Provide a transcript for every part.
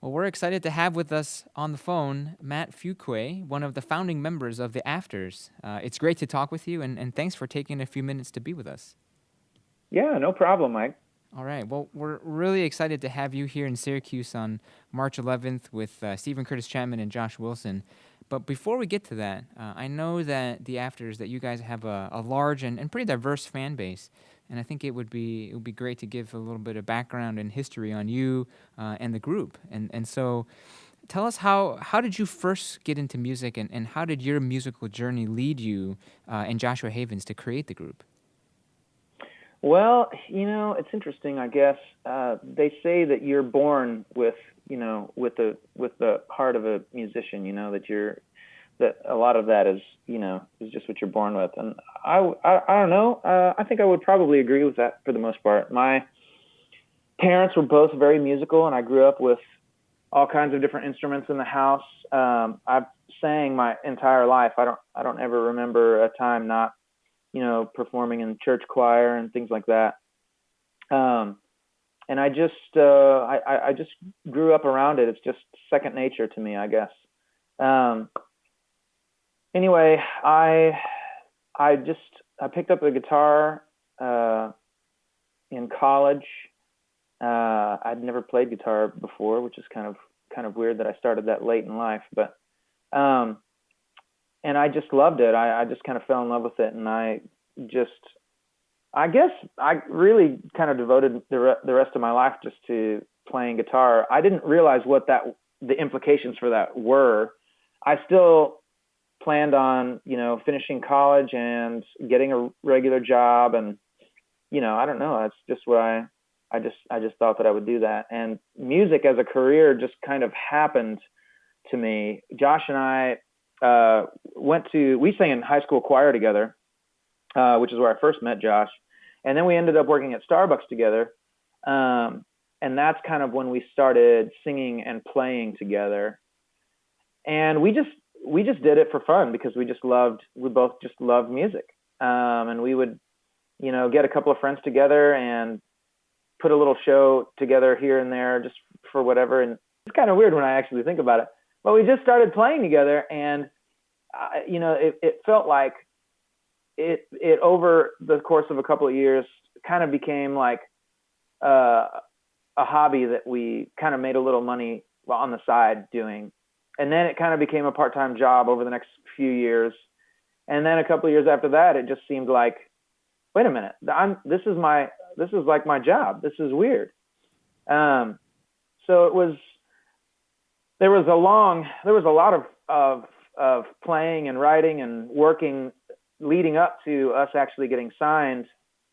Well, we're excited to have with us on the phone Matt Fuqua, one of the founding members of the Afters. It's great to talk with you, and thanks for taking a few minutes to be with us. Yeah, no problem, Mike. All right. Well, we're really excited to have you here in Syracuse on March 11th with Steven Curtis Chapman and Josh Wilson. But before we get to that, I know that the Afters, that you guys have a large and pretty diverse fan base, and I think it would be great to give a little bit of background and history on you and the group. And so, tell us how did you first get into music, and how did your musical journey lead you and Joshua Havens to create the group? Well, it's interesting, I guess. They say that you're born with, with the heart of a musician. That a lot of that is just what you're born with. And I don't know. I think I would probably agree with that for the most part. My parents were both very musical, and I grew up with all kinds of different instruments in the house. I've sang my entire life. I don't ever remember a time not performing in church choir and things like that. And I just grew up around it. It's just second nature to me, I guess. Um, anyway, I picked up a guitar in college. I'd never played guitar before, which is kind of weird that I started that late in life, but um, and I just loved it. I just kind of fell in love with it, and I guess I really kind of devoted the rest of my life just to playing guitar. I didn't realize what the implications for that were. I still planned on, finishing college and getting a regular job, and I don't know. That's just what I just thought that I would do that. And music as a career just kind of happened to me. Josh and I we sang in high school choir together, which is where I first met Josh. And then we ended up working at Starbucks together. And that's kind of when we started singing and playing together. And we just did it for fun because we both just loved music. And we would, get a couple of friends together and put a little show together here and there just for whatever. And it's kind of weird when I actually think about it. But we just started playing together, and it felt like it over the course of a couple of years kind of became like a hobby that we kind of made a little money on the side doing, and then it kind of became a part-time job over the next few years, and then a couple of years after that, it just seemed like, wait a minute, this is like my job. This is weird. So there was a lot of playing and writing and working leading up to us actually getting signed.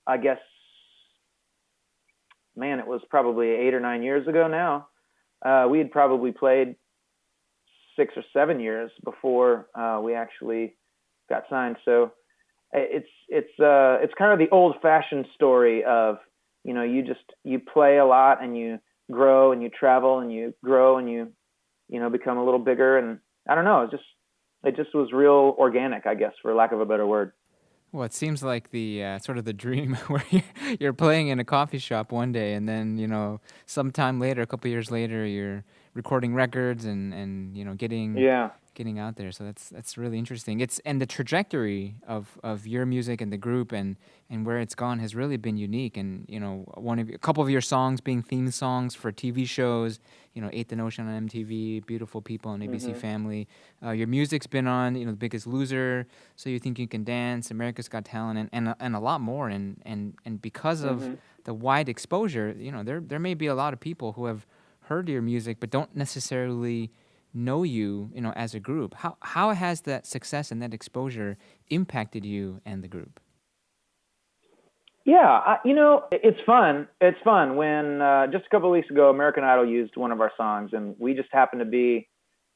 I guess, man, it was probably 8 or 9 years ago now. We had probably played 6 or 7 years before we actually got signed. So it's kind of the old-fashioned story of, you play a lot and you grow and you travel and you grow and you become a little bigger. And I don't know, it just was real organic, I guess, for lack of a better word. Well, it seems like the sort of the dream where you're playing in a coffee shop one day, and then sometime later, a couple years later, you're recording records and Yeah. getting out there. So that's really interesting. And the trajectory of your music and the group and where it's gone has really been unique. And a couple of your songs being theme songs for TV shows. Eighth and Ocean on MTV, Beautiful People on ABC Hmm. Family. Your music's been on The Biggest Loser, So You Think You Can Dance, America's Got Talent, and a lot more. And because of Hmm. the wide exposure, there may be a lot of people who have heard your music but don't necessarily know you, as a group. How has that success and that exposure impacted you and the group? Yeah, it's fun. It's fun when just a couple of weeks ago, American Idol used one of our songs, and we just happened to be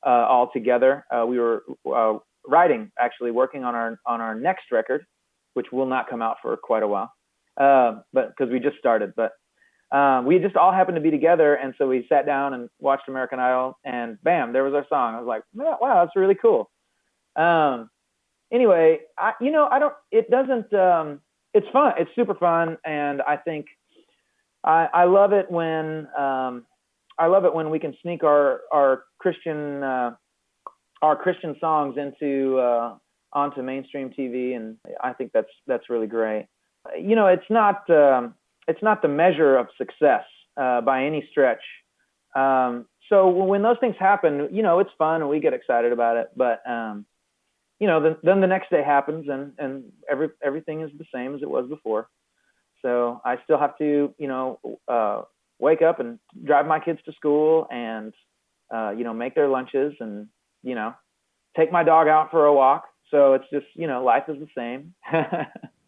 all together. We were writing, actually, working on our next record, which will not come out for quite a while, but because we just started. But we just all happened to be together, and so we sat down and watched American Idol, and bam, there was our song. I was like, wow, that's really cool. Um, anyway, I don't. It doesn't. It's fun. It's super fun, and I think I love it when I love it when we can sneak our Christian songs onto mainstream TV, and I think that's really great. It's not the measure of success by any stretch. So when those things happen, it's fun and we get excited about it. But then the next day happens, and everything is the same as it was before. So I still have to wake up and drive my kids to school, and make their lunches, and take my dog out for a walk. So it's just life is the same.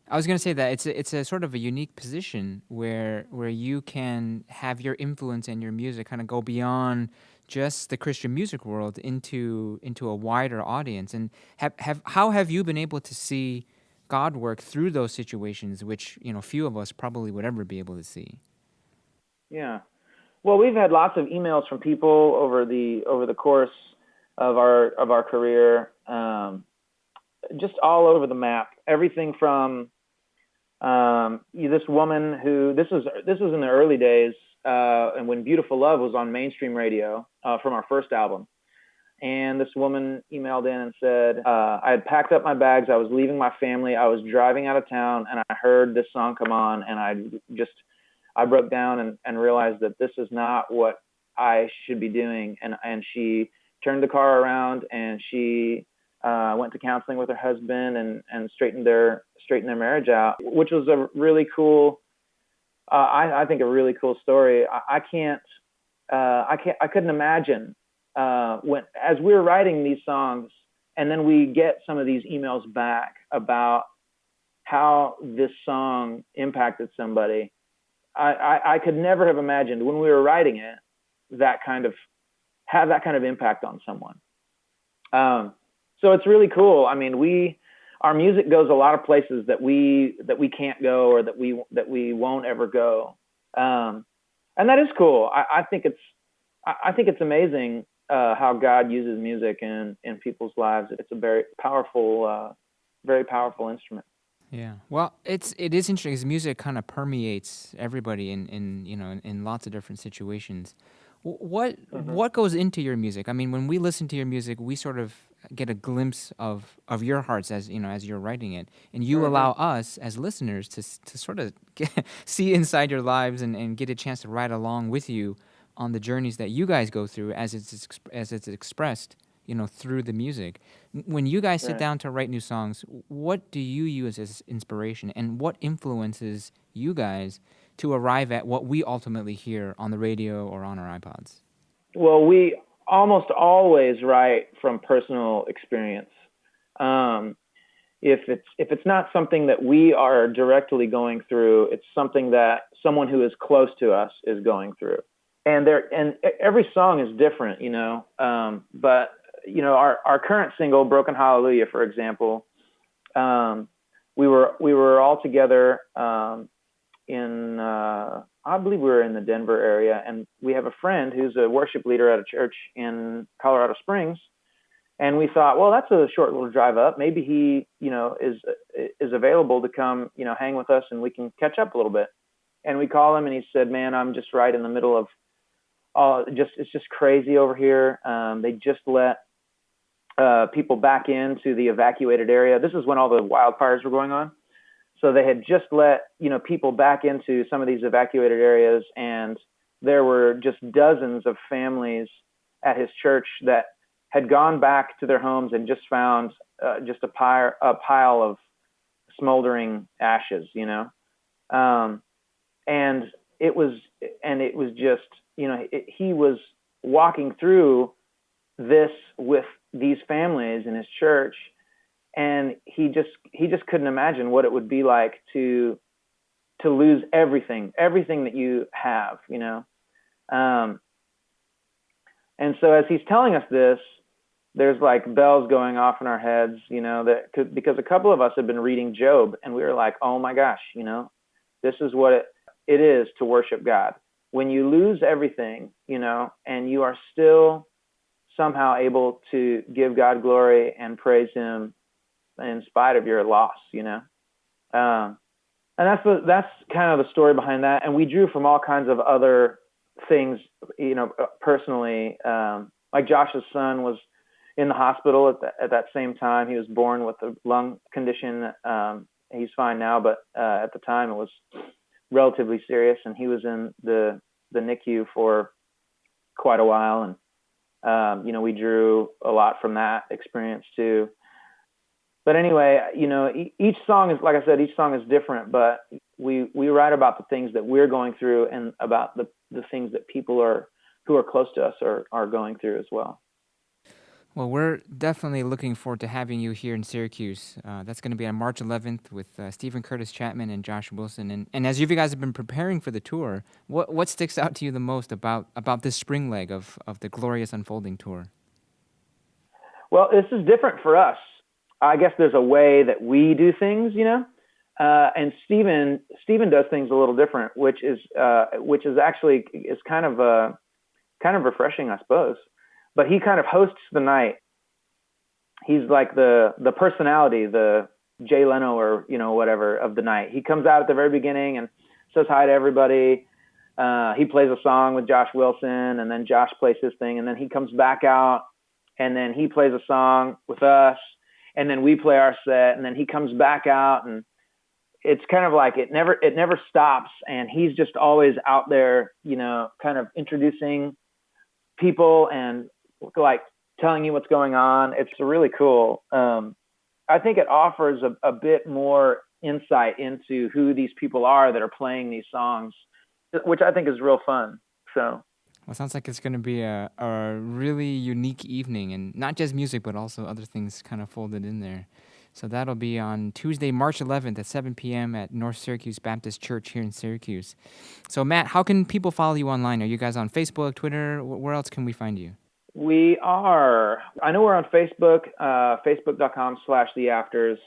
I was going to say that it's a sort of a unique position where you can have your influence and your music kind of go beyond just the Christian music world into a wider audience. And how have you been able to see God work through those situations, which few of us probably would ever be able to see? Yeah. Well, we've had lots of emails from people over the course of our career, just all over the map. Everything from this woman who this was in the early days, and when Beautiful Love was on mainstream radio from our first album. And this woman emailed in and said, I had packed up my bags. I was leaving my family. I was driving out of town, and I heard this song come on, and I broke down and realized that this is not what I should be doing. And she turned the car around, and she went to counseling with her husband and straightened their marriage out, which was a really cool, I think a really cool story. I couldn't imagine as we were writing these songs, and then we get some of these emails back about how this song impacted somebody. I could never have imagined when we were writing it have that kind of impact on someone. So it's really cool. I mean, our music goes a lot of places that we can't go, or that we won't ever go. And that is cool. I think it's amazing how God uses music in people's lives. It's a very powerful instrument. Yeah. Well, it is interesting because music kind of permeates everybody in lots of different situations. What goes into your music? I mean, when we listen to your music, we sort of get a glimpse of your hearts as you're writing it, and you allow us as listeners to sort of see inside your lives and get a chance to ride along with you on the journeys that you guys go through as it's expressed through the music. When you guys sit down to write new songs, what do you use as inspiration, and what influences you guys to arrive at what we ultimately hear on the radio or on our iPods? Well, we almost always write from personal experience. If it's not something that we are directly going through, it's something that someone who is close to us is going through. And every song is different, but our current single, Brokenelujah, for example, we were all together I believe we were in the Denver area, and we have a friend who's a worship leader at a church in Colorado Springs, and we thought, well, that's a short little drive up. Maybe he, is available to come, hang with us, and we can catch up a little bit. And we call him, and he said, man, I'm just right in the middle of it's just crazy over here. They just let people back into the evacuated area. This is when all the wildfires were going on. So they had just let, people back into some of these evacuated areas, and there were just dozens of families at his church that had gone back to their homes and just found just a pile of smoldering ashes, and it was just, he was walking through this with these families in his church, and he just couldn't imagine what it would be like to lose everything that you have, and so as he's telling us this, there's like bells going off in our heads, because a couple of us had been reading Job, and we were like, oh my gosh, this is what it is to worship God. When you lose everything, and you are still somehow able to give God glory and praise him in spite of your loss, and that's kind of the story behind that. And we drew from all kinds of other things, personally. Like Josh's son was in the hospital at that same time. He was born with a lung condition. He's fine now, but at the time it was relatively serious, and he was in the NICU for quite a while. And we drew a lot from that experience too. But anyway, each song is, like I said, each song is different, but we write about the things that we're going through and about the things that people who are close to us are going through as well. Well, we're definitely looking forward to having you here in Syracuse. That's going to be on March 11th with Steven Curtis Chapman and Josh Wilson. And as you guys have been preparing for the tour, what sticks out to you the most about this spring leg of the Glorious Unfolding tour? Well, this is different for us. I guess there's a way that we do things, and Steven does things a little different, which is actually kind of refreshing, I suppose. But he kind of hosts the night. He's like the personality, the Jay Leno or whatever of the night. He comes out at the very beginning and says hi to everybody. He plays a song with Josh Wilson, and then Josh plays his thing, and then he comes back out, and then he plays a song with us. And then we play our set, and then he comes back out, and it's kind of like it never stops. And he's just always out there, kind of introducing people and like telling you what's going on. It's really cool. I think it offers a bit more insight into who these people are that are playing these songs, which I think is real fun. So. Well, it sounds like it's going to be a really unique evening, and not just music, but also other things kind of folded in there. So that'll be on Tuesday, March 11th at 7 p.m. at North Syracuse Baptist Church here in Syracuse. So, Matt, how can people follow you online? Are you guys on Facebook, Twitter? Where else can we find you? We are. I know we're on Facebook, facebook.com/theafters.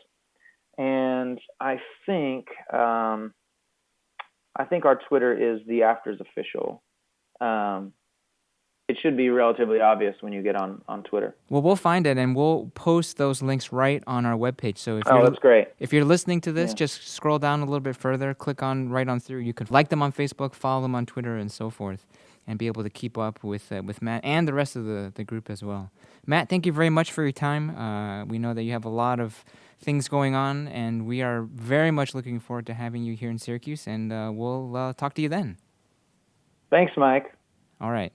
And I think our Twitter is The Afters Official. It should be relatively obvious when you get on Twitter. Well, we'll find it, and we'll post those links right on our webpage. So that's great. If you're listening to this, just scroll down a little bit further, click right on through. You could like them on Facebook, follow them on Twitter, and so forth, and be able to keep up with Matt and the rest of the group as well. Matt, thank you very much for your time. We know that you have a lot of things going on, and we are very much looking forward to having you here in Syracuse, and we'll talk to you then. Thanks, Mike. All right.